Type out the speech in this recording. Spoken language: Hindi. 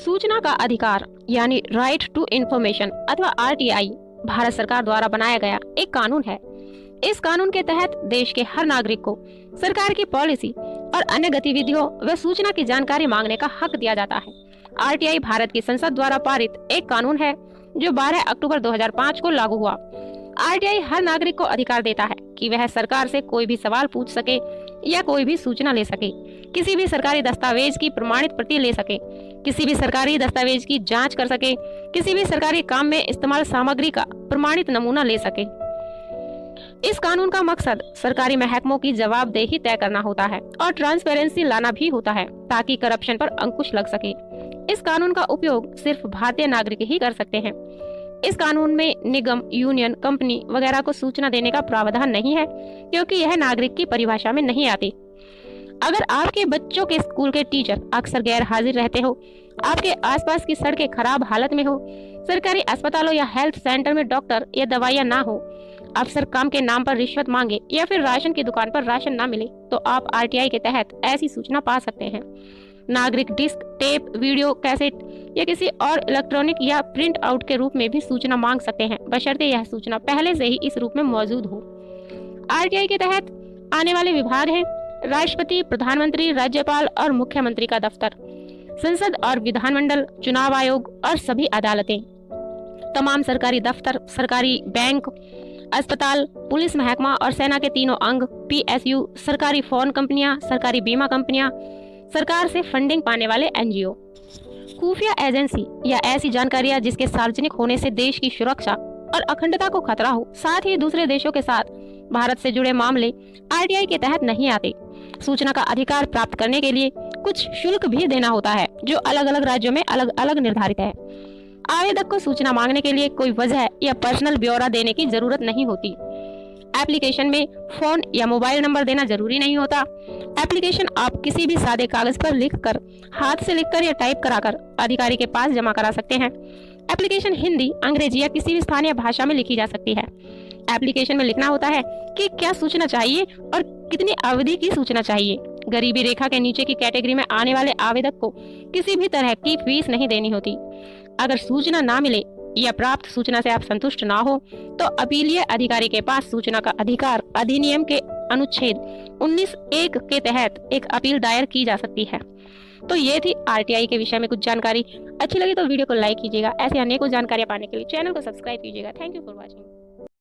सूचना का अधिकार यानी राइट टू इंफॉर्मेशन अथवा आरटीआई भारत सरकार द्वारा बनाया गया एक कानून है। इस कानून के तहत देश के हर नागरिक को सरकार की पॉलिसी और अन्य गतिविधियों व सूचना की जानकारी मांगने का हक दिया जाता है। आरटीआई भारत की संसद द्वारा पारित एक कानून है जो 12 अक्टूबर 2005 को लागू हुआ। आरटीआई हर नागरिक को अधिकार देता है कि वह सरकार से कोई भी सवाल पूछ सके या कोई भी सूचना ले सके, किसी भी सरकारी दस्तावेज की प्रमाणित प्रति ले सके, किसी भी सरकारी दस्तावेज की जांच कर सके, किसी भी सरकारी काम में इस्तेमाल सामग्री का प्रमाणित नमूना ले सके। इस कानून का मकसद सरकारी महकमों की जवाबदेही तय करना होता है और ट्रांसपेरेंसी लाना भी होता है ताकि करप्शन पर अंकुश लग सके। इस कानून का उपयोग सिर्फ भारतीय नागरिक ही कर सकते हैं। इस कानून में निगम, यूनियन, कंपनी वगैरह को सूचना देने का प्रावधान नहीं है क्योंकि यह नागरिक की परिभाषा में नहीं आती। अगर आपके बच्चों के स्कूल के टीचर अक्सर गैर हाजिर रहते हो, आपके आसपास की सड़कें खराब हालत में हो, सरकारी अस्पतालों या हेल्थ सेंटर में डॉक्टर या दवाइयां ना हो, अफसर काम के नाम पर रिश्वत मांगे या फिर राशन की दुकान पर राशन ना मिले, तो आप आरटीआई के तहत ऐसी सूचना पा सकते हैं। नागरिक डिस्क, टेप, वीडियो कैसेट या किसी और इलेक्ट्रॉनिक या प्रिंट आउट के रूप में भी सूचना मांग सकते हैं, बशर्ते यह सूचना पहले से ही इस रूप में मौजूद हो। आरटीआई के तहत आने वाले विभाग हैं राष्ट्रपति, प्रधानमंत्री, राज्यपाल और मुख्यमंत्री का दफ्तर, संसद और विधानमंडल, चुनाव आयोग और सभी अदालतें, तमाम सरकारी दफ्तर, सरकारी बैंक, अस्पताल, पुलिस महकमा और सेना के तीनों अंग, पीएसयू, सरकारी फोन कंपनियां, सरकारी बीमा कंपनियां, सरकार से फंडिंग पाने वाले एनजीओ, खुफिया एजेंसी या ऐसी जानकारियां जिसके सार्वजनिक होने से देश की सुरक्षा और अखंडता को खतरा हो, साथ ही दूसरे देशों के साथ भारत से जुड़े मामले आरटीआई के तहत नहीं आते। सूचना का अधिकार प्राप्त करने के लिए कुछ शुल्क भी देना होता है जो अलग अलग राज्यों में अलग अलग निर्धारित है। आवेदक को सूचना मांगने के लिए कोई वजह या पर्सनल ब्यौरा देने की जरूरत नहीं होती। एप्लीकेशन में फोन या मोबाइल नंबर देना जरूरी नहीं होता। एप्लीकेशन आप किसी भी सादे कागज पर लिखकर, हाथ से लिखकर या टाइप कराकर अधिकारी के पास जमा करा सकते हैं। एप्लीकेशन हिंदी, अंग्रेजी या किसी भी स्थानीय भाषा में लिखी जा सकती है। एप्लीकेशन में लिखना होता है कि क्या सूचना चाहिए और कितनी अवधि की सूचना चाहिए। गरीबी रेखा के नीचे की कैटेगरी में आने वाले आवेदक को किसी भी तरह की फीस नहीं देनी होती। अगर सूचना ना मिले या प्राप्त सूचना से आप संतुष्ट ना हो तो अपीलीय अधिकारी के पास सूचना का अधिकार अधिनियम के अनुच्छेद 19(1) के तहत एक अपील दायर की जा सकती है। तो ये थी आरटीआई के विषय में कुछ जानकारी। अच्छी लगी तो वीडियो को लाइक कीजिएगा। ऐसे अनेकों जानकारियां पाने के लिए चैनल को सब्सक्राइब कीजिएगा। Thank you for watching.